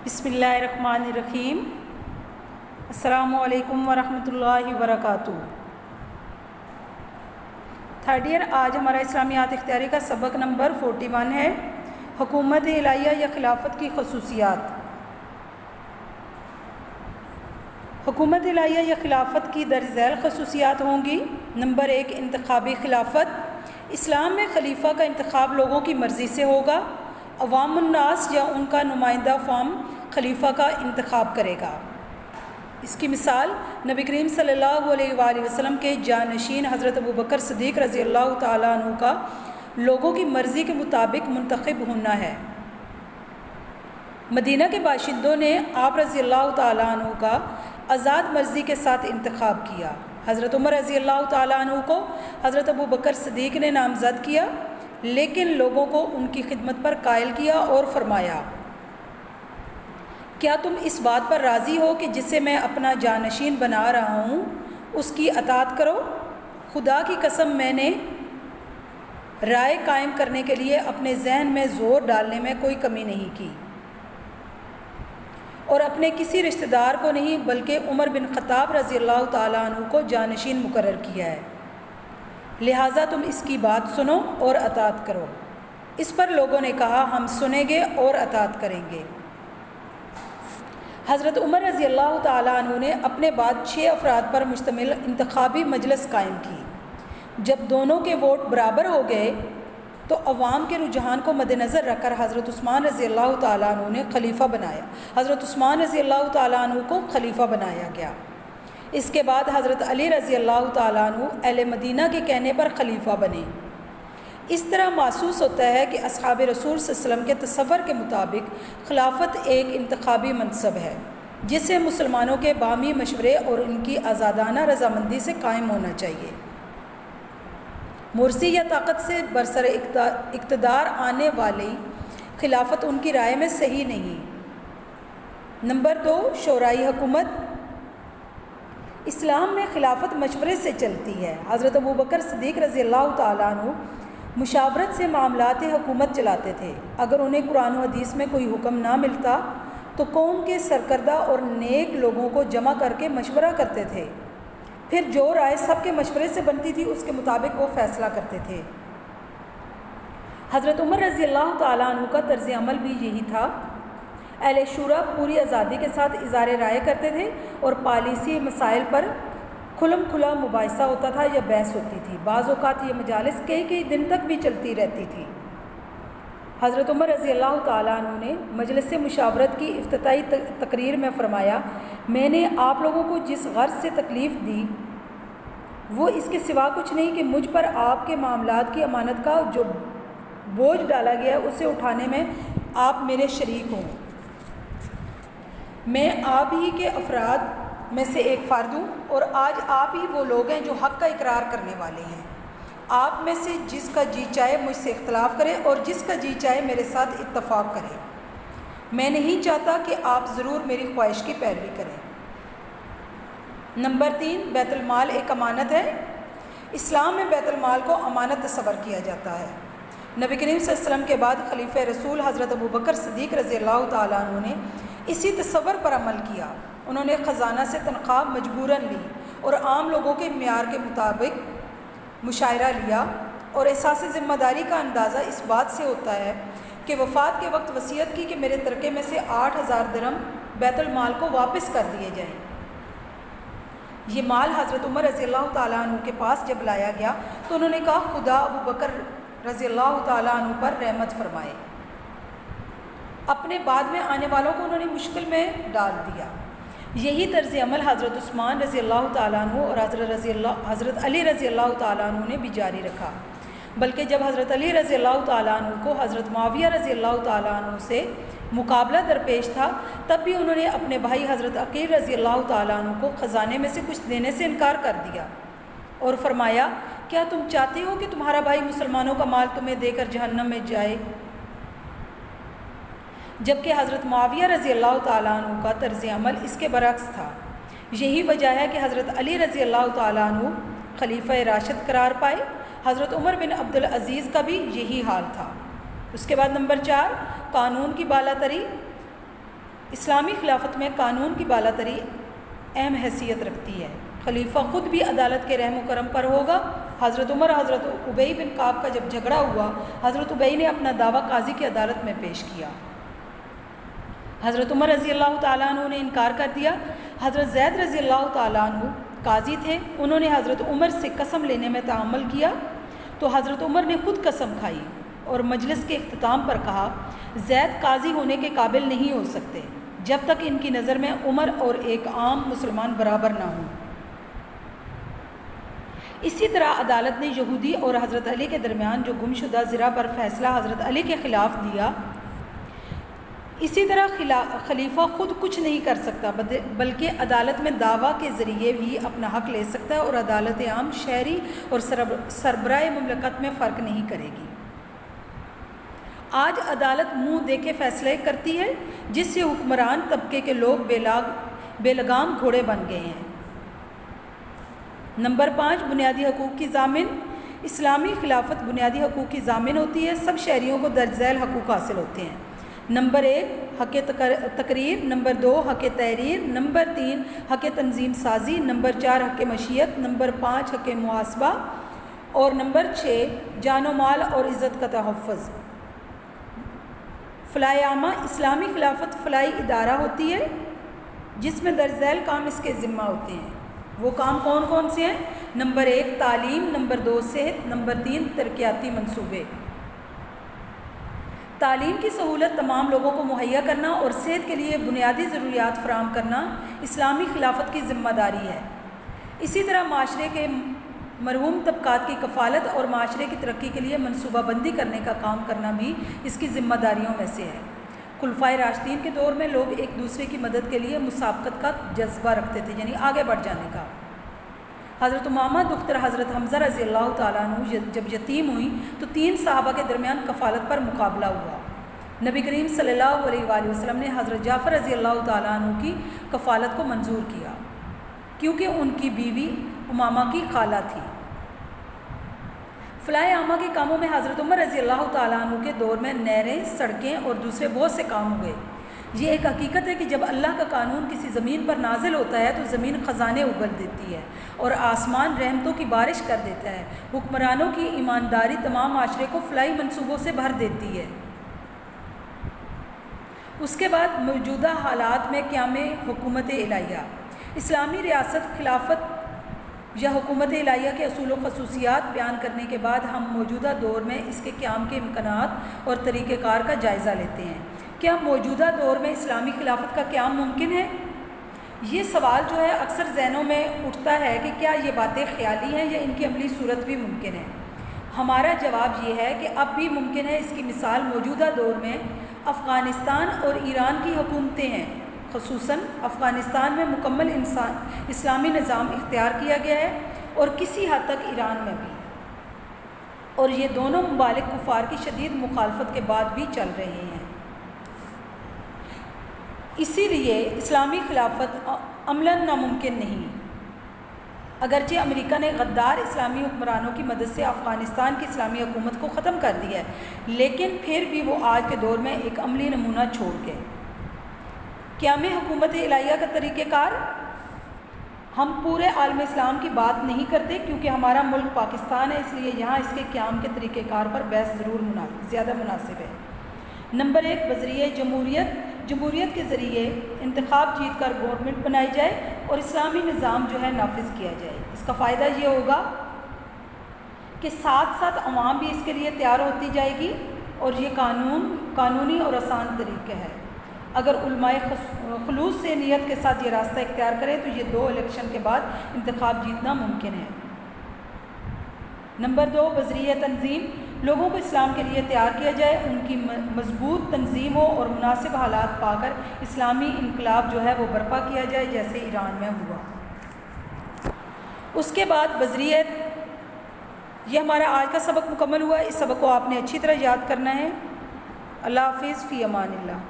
بسم اللہ الرحمن الرحیم۔ السلام علیکم ورحمۃ اللہ وبرکاتہ۔ تھرڈ ایئر، آج ہمارا اسلامیات اختیاری کا سبق نمبر 41 ہے، حکومت الہیہ یا خلافت کی خصوصیات۔ حکومت الہیہ یا خلافت کی درج ذیل خصوصیات ہوں گی۔ نمبر 1، انتخابی خلافت۔ اسلام میں خلیفہ کا انتخاب لوگوں کی مرضی سے ہوگا۔ عوام الناس یا ان کا نمائندہ فام خلیفہ کا انتخاب کرے گا۔ اس کی مثال نبی کریم صلی اللہ علیہ وآلہ وسلم کے جانشین حضرت ابوبکر صدیق رضی اللہ تعالیٰ عنہ کا لوگوں کی مرضی کے مطابق منتخب ہونا ہے۔ مدینہ کے باشندوں نے آپ رضی اللہ تعالیٰ عنہ کا آزاد مرضی کے ساتھ انتخاب کیا۔ حضرت عمر رضی اللہ تعالیٰ عنہ کو حضرت ابوبکر صدیق نے نامزد کیا، لیکن لوگوں کو ان کی خدمت پر قائل کیا اور فرمایا، کیا تم اس بات پر راضی ہو کہ جسے میں اپنا جانشین بنا رہا ہوں اس کی اطاعت کرو؟ خدا کی قسم، میں نے رائے قائم کرنے کے لیے اپنے ذہن میں زور ڈالنے میں کوئی کمی نہیں کی اور اپنے کسی رشتہ دار کو نہیں بلکہ عمر بن خطاب رضی اللہ تعالیٰ عنہ کو جانشین مقرر کیا ہے، لہٰذا تم اس کی بات سنو اور اطاعت کرو۔ اس پر لوگوں نے کہا، ہم سنیں گے اور اطاعت کریں گے۔ حضرت عمر رضی اللہ تعالیٰ عنہ نے اپنے بعد 6 افراد پر مشتمل انتخابی مجلس قائم کی۔ جب دونوں کے ووٹ برابر ہو گئے تو عوام کے رجحان کو مد نظر رکھ کر حضرت عثمان رضی اللہ تعالیٰ عنہ نے خلیفہ بنایا۔ حضرت عثمان رضی اللہ تعالیٰ عنہ کو خلیفہ بنایا گیا۔ اس کے بعد حضرت علی رضی اللہ تعالیٰ عنہ اہل مدینہ کے کہنے پر خلیفہ بنے۔ اس طرح محسوس ہوتا ہے کہ اصحاب رسول صلی اللہ علیہ وسلم کے تصور کے مطابق خلافت ایک انتخابی منصب ہے جسے مسلمانوں کے باہمی مشورے اور ان کی آزادانہ رضامندی سے قائم ہونا چاہیے۔ مرسی یا طاقت سے برسر اقتدار آنے والی خلافت ان کی رائے میں صحیح نہیں۔ نمبر 2، شورائی حکومت۔ اسلام میں خلافت مشورے سے چلتی ہے۔ حضرت ابوبکر صدیق رضی اللہ تعالیٰ عنہ مشاورت سے معاملات حکومت چلاتے تھے۔ اگر انہیں قرآن و حدیث میں کوئی حکم نہ ملتا تو قوم کے سرکردہ اور نیک لوگوں کو جمع کر کے مشورہ کرتے تھے، پھر جو رائے سب کے مشورے سے بنتی تھی اس کے مطابق وہ فیصلہ کرتے تھے۔ حضرت عمر رضی اللہ تعالیٰ عنہ کا طرز عمل بھی یہی تھا۔ اہل شورا پوری آزادی کے ساتھ اظہار رائے کرتے تھے اور پالیسی مسائل پر کھلم کھلا مباحثہ ہوتا تھا یا بحث ہوتی تھی۔ بعض اوقات یہ مجالس کئی دن تک بھی چلتی رہتی تھی۔ حضرت عمر رضی اللہ تعالیٰ عنہ نے مجلس مشاورت کی افتتاحی تقریر میں فرمایا، میں نے آپ لوگوں کو جس غرض سے تکلیف دی وہ اس کے سوا کچھ نہیں کہ مجھ پر آپ کے معاملات کی امانت کا جو بوجھ ڈالا گیا ہے اسے اٹھانے میں آپ میرے شریک ہوں۔ میں آپ ہی کے افراد میں سے ایک فرد ہوں اور آج آپ ہی وہ لوگ ہیں جو حق کا اقرار کرنے والے ہیں۔ آپ میں سے جس کا جی چاہے مجھ سے اختلاف کرے اور جس کا جی چاہے میرے ساتھ اتفاق کرے۔ میں نہیں چاہتا کہ آپ ضرور میری خواہش کی پیروی کریں۔ نمبر 3، بیت المال ایک امانت ہے۔ اسلام میں بیت المال کو امانت تصور کیا جاتا ہے۔ نبی کریم صلی اللہ علیہ وسلم کے بعد خلیفہ رسول حضرت ابوبکر صدیق رضی اللہ تعالیٰ عنہ نے اسی تصور پر عمل کیا۔ انہوں نے خزانہ سے تنخواہ مجبوراً لی اور عام لوگوں کے معیار کے مطابق مشاہرہ لیا، اور احساس ذمہ داری کا اندازہ اس بات سے ہوتا ہے کہ وفات کے وقت وصیت کی کہ میرے ترکے میں سے 8,000 درہم بیت المال کو واپس کر دیے جائیں۔ یہ مال حضرت عمر رضی اللہ تعالیٰ عنہ کے پاس جب لایا گیا تو انہوں نے کہا، خدا ابوبکر رضی اللہ تعالیٰ عنہ پر رحمت فرمائے۔ اپنے بعد میں آنے والوں کو انہوں نے مشکل میں ڈال دیا۔ یہی طرز عمل حضرت عثمان رضی اللہ تعالیٰ عنہ اور حضرت علی رضی اللہ تعالیٰ عنہ نے بھی جاری رکھا، بلکہ جب حضرت علی رضی اللہ تعالیٰ عنہ کو حضرت معاویہ رضی اللہ تعالیٰ عنہ سے مقابلہ درپیش تھا تب بھی انہوں نے اپنے بھائی حضرت عقیل رضی اللہ تعالیٰ عنہ کو خزانے میں سے کچھ دینے سے انکار کر دیا اور فرمایا، کیا تم چاہتے ہو کہ تمہارا بھائی مسلمانوں کا مال تمہیں دے کر جہنم میں جائے؟ جبکہ حضرت معاویہ رضی اللہ تعالیٰ عنہ کا طرز عمل اس کے برعکس تھا۔ یہی وجہ ہے کہ حضرت علی رضی اللہ تعالیٰ عنہ خلیفہ راشد قرار پائے۔ حضرت عمر بن عبدالعزیز کا بھی یہی حال تھا۔ اس کے بعد نمبر 4، قانون کی بالا تری۔ اسلامی خلافت میں قانون کی بالاتری اہم حیثیت رکھتی ہے۔ خلیفہ خود بھی عدالت کے رحم و کرم پر ہوگا۔ حضرت عمر حضرت ابی بن کعب کا جب جھگڑا ہوا، حضرت ابی نے اپنا دعویٰ قاضی کی عدالت میں پیش کیا۔ حضرت عمر رضی اللہ تعالیٰ عنہ نے انکار کر دیا۔ حضرت زید رضی اللہ تعالیٰ عنہ قاضی تھے، انہوں نے حضرت عمر سے قسم لینے میں تعامل کیا تو حضرت عمر نے خود قسم کھائی اور مجلس کے اختتام پر کہا، زید قاضی ہونے کے قابل نہیں ہو سکتے جب تک ان کی نظر میں عمر اور ایک عام مسلمان برابر نہ ہوں۔ اسی طرح عدالت نے یہودی اور حضرت علی کے درمیان جو گمشدہ زرہ پر فیصلہ حضرت علی کے خلاف دیا، اسی طرح خلیفہ خود کچھ نہیں کر سکتا بلکہ عدالت میں دعویٰ کے ذریعے بھی اپنا حق لے سکتا ہے، اور عدالت عام شہری اور سربراہ مملکت میں فرق نہیں کرے گی۔ آج عدالت منہ دیکھے فیصلے کرتی ہے، جس سے حکمران طبقے کے لوگ بے لگام گھوڑے بن گئے ہیں۔ نمبر 5، بنیادی حقوق کی ضامن۔ اسلامی خلافت بنیادی حقوق کی ضامن ہوتی ہے، سب شہریوں کو درج ذیل حقوق حاصل ہوتے ہیں۔ نمبر 1 حق تقریر، نمبر 2 حق تحریر، نمبر 3 حق تنظیم سازی، نمبر 4 حق مشیت، نمبر 5 حق محاسبہ، اور نمبر 6 جان و مال اور عزت کا تحفظ۔ فلاح عامہ، اسلامی خلافت فلاحی ادارہ ہوتی ہے جس میں درج ذیل کام اس کے ذمہ ہوتے ہیں۔ وہ کام کون کون سے ہیں؟ نمبر 1 تعلیم، نمبر 2 صحت، نمبر 3 ترقیاتی منصوبے۔ تعلیم کی سہولت تمام لوگوں کو مہیا کرنا اور صحت کے لیے بنیادی ضروریات فراہم کرنا اسلامی خلافت کی ذمہ داری ہے۔ اسی طرح معاشرے کے مرحوم طبقات کی کفالت اور معاشرے کی ترقی کے لیے منصوبہ بندی کرنے کا کام کرنا بھی اس کی ذمہ داریوں میں سے ہے۔ خلفائے راشدین کے دور میں لوگ ایک دوسرے کی مدد کے لیے مسابقت کا جذبہ رکھتے تھے، یعنی آگے بڑھ جانے کا۔ حضرت امامہ دختر حضرت حمزہ رضی اللہ تعالیٰ عنہ جب یتیم ہوئی تو 3 صحابہ کے درمیان کفالت پر مقابلہ ہوا۔ نبی کریم صلی اللہ علیہ وآلہ وسلم نے حضرت جعفر رضی اللہ تعالیٰ عنہ کی کفالت کو منظور کیا کیونکہ ان کی بیوی امامہ کی خالہ تھی۔ فلاح عامہ کے کاموں میں حضرت عمر رضی اللہ تعالیٰ عنہ کے دور میں نہریں، سڑکیں اور دوسرے بہت سے کام ہوئے۔ یہ ایک حقیقت ہے کہ جب اللہ کا قانون کسی زمین پر نازل ہوتا ہے تو زمین خزانے اگل دیتی ہے اور آسمان رحمتوں کی بارش کر دیتا ہے۔ حکمرانوں کی ایمانداری تمام معاشرے کو فلاحی منصوبوں سے بھر دیتی ہے۔ اس کے بعد موجودہ حالات میں قیام حکومت الہیہ۔ اسلامی ریاست خلافت یا حکومت الہیہ کے اصول و خصوصیات بیان کرنے کے بعد ہم موجودہ دور میں اس کے قیام کے امکانات اور طریقہ کار کا جائزہ لیتے ہیں۔ کیا موجودہ دور میں اسلامی خلافت کا قیام ممکن ہے؟ یہ سوال جو ہے اکثر ذہنوں میں اٹھتا ہے کہ کیا یہ باتیں خیالی ہیں یا ان کی عملی صورت بھی ممکن ہے؟ ہمارا جواب یہ ہے کہ اب بھی ممکن ہے۔ اس کی مثال موجودہ دور میں افغانستان اور ایران کی حکومتیں ہیں۔ خصوصاً افغانستان میں مکمل اسلامی نظام اختیار کیا گیا ہے اور کسی حد تک ایران میں بھی، اور یہ دونوں ممالک کفار کی شدید مخالفت کے بعد بھی چل رہے ہیں۔ اسی لیے اسلامی خلافت عملاً ناممکن نہیں۔ اگرچہ امریکہ نے غدار اسلامی حکمرانوں کی مدد سے افغانستان کی اسلامی حکومت کو ختم کر دیا ہے، لیکن پھر بھی وہ آج کے دور میں ایک عملی نمونہ چھوڑ گئے۔ قیام حکومت الہیہ کا طریقہ کار، ہم پورے عالم اسلام کی بات نہیں کرتے کیونکہ ہمارا ملک پاکستان ہے، اس لیے یہاں اس کے قیام کے طریقہ کار پر بحث زیادہ مناسب ہے۔ نمبر 1 بذریعہ جمہوریت کے ذریعے انتخاب جیت کر گورنمنٹ بنائی جائے اور اسلامی نظام جو ہے نافذ کیا جائے۔ اس کا فائدہ یہ ہوگا کہ ساتھ ساتھ عوام بھی اس کے لیے تیار ہوتی جائے گی اور یہ قانونی اور آسان طریقہ ہے۔ اگر علماء خلوص سے نیت کے ساتھ یہ راستہ اختیار کریں تو یہ 2 الیکشن کے بعد انتخاب جیتنا ممکن ہے۔ نمبر 2 بذریعہ تنظیم، لوگوں کو اسلام کے لیے تیار کیا جائے، ان کی مضبوط تنظیم ہو اور مناسب حالات پا کر اسلامی انقلاب جو ہے وہ برپا کیا جائے جیسے ایران میں ہوا۔ اس کے بعد بذریعہ، یہ ہمارا آج کا سبق مکمل ہوا۔ اس سبق کو آپ نے اچھی طرح یاد کرنا ہے۔ اللہ حافظ، فی امان اللہ۔